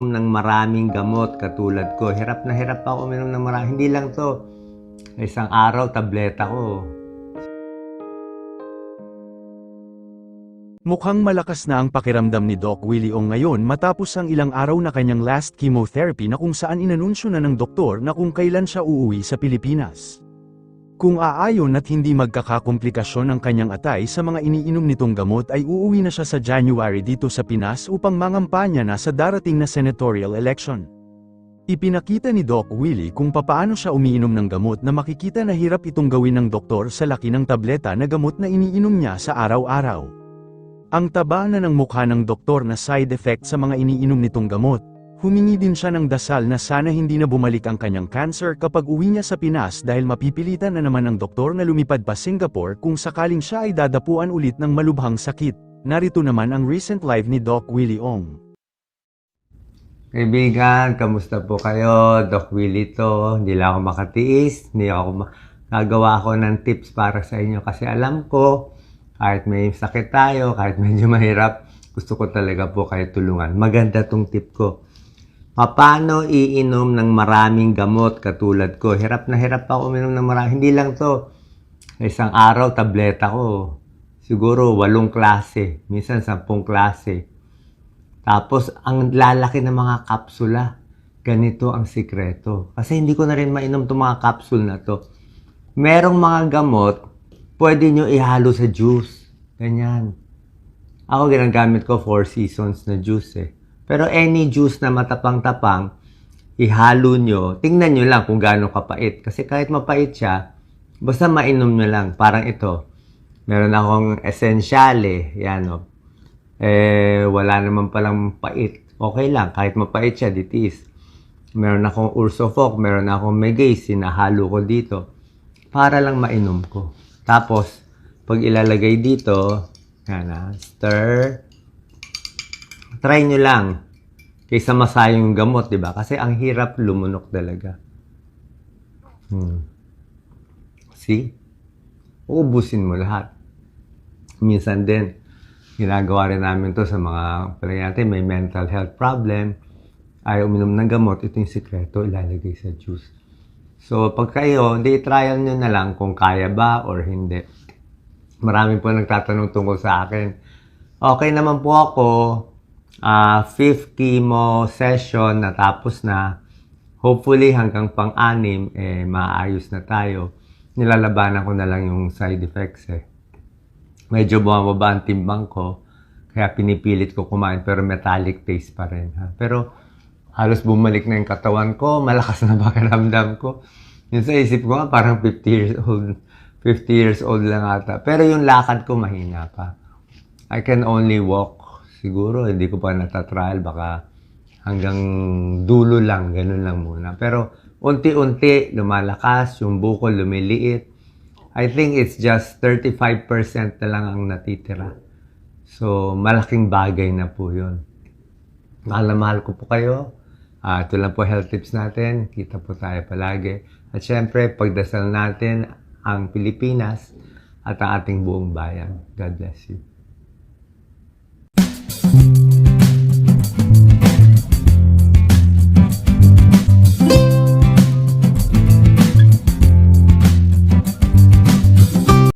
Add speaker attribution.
Speaker 1: ng maraming gamot katulad ko. Hirap na hirap ako uminom ng marami. Hindi lang to. Isang araw, tableta ko.
Speaker 2: Mukhang malakas na ang pakiramdam ni Doc Willie Ong ngayon matapos ang ilang araw na kanyang last chemotherapy na kung saan inanunsyo na ng doktor na kung kailan siya uuwi sa Pilipinas. Kung aayon at hindi magkakakomplikasyon ang kanyang atay sa mga iniinom nitong gamot ay uuwi na siya sa January dito sa Pinas upang mangampanya na sa darating na senatorial election. Ipinakita ni Doc Willie kung papaano siya umiinom ng gamot na makikita na hirap itong gawin ng doktor sa laki ng tableta na gamot na iniinom niya sa araw-araw. Ang taba na ng mukha ng doktor na side effect sa mga iniinom nitong gamot. Humingi din siya ng dasal na sana hindi na bumalik ang kanyang cancer kapag uwi niya sa Pinas dahil mapipilitan na naman ng doktor na lumipad pa Singapore kung sakaling siya ay dadapuan ulit ng malubhang sakit. Narito naman ang recent live ni Doc Willie Ong.
Speaker 1: Kaibigan, kamusta po kayo? Doc Willie to. Hindi lang ako makatiis. Nagawa ako ng tips para sa inyo kasi alam ko, kahit may sakit tayo, kahit medyo mahirap, gusto ko talaga po kayo tulungan. Maganda tong tip ko. Paano iinom ng maraming gamot katulad ko? Hirap na hirap ako uminom ng marami. Hindi lang to. Isang araw, tableta ko. Siguro 8 klase. Minsan 10 klase. Tapos, ang lalaki ng mga kapsula. Ganito ang sikreto. Kasi hindi ko na rin mainom itong mga kapsul na to. Merong mga gamot, pwede nyo ihalo sa juice. Ganyan. Ako ginagamit ko 4 seasons na juice eh. Pero any juice na matapang-tapang, ihalo nyo. Tingnan nyo lang kung gaano kapait. Kasi kahit mapait siya, basta mainom nyo lang. Parang ito. Meron akong Essentiale. Yan o. Wala naman palang pait. Okay lang. Kahit mapait siya, ditis. Meron akong Ursofoc. Meron akong Megay. Sinahalo ko dito. Para lang mainom ko. Tapos, pag ilalagay dito, yan stir. Try nyo lang. Kaysa masayang gamot, di ba? Kasi ang hirap lumunok talaga. See? Uubusin mo lahat. Minsan din, ginagawa rin namin to sa mga palagi natin may mental health problem. Ayaw uminom ng gamot, ito yung sikreto, ilalagay sa juice. So, pag kayo, hindi trial nyo na lang kung kaya ba or hindi. Marami po nagtatanong tungkol sa akin. Okay naman po ako. 5th chemo session natapos na. Hopefully hanggang pang-6, maayos na tayo. Nilalabanan ko na lang yung side effects eh. Medyo bumababa ang timbang ko. Kaya pinipilit ko kumain pero metallic taste pa rin. Ha? Pero halos bumalik na yung katawan ko. Malakas na pakiramdam ko. Yun sa isip ko nga parang 50 years old. 50 years old lang ata. Pero yung lakad ko mahina pa. I can only walk. Siguro, hindi ko pa natatrial. Baka hanggang dulo lang. Ganun lang muna. Pero, unti-unti, lumalakas. Yung bukol, lumiliit. I think it's just 35% na lang ang natitira. So, malaking bagay na po yun. Mahal na mahal ko po kayo. Ito lang po health tips natin. Kita po tayo palagi. At syempre, pagdasal natin ang Pilipinas at ang ating buong bayan. God bless you.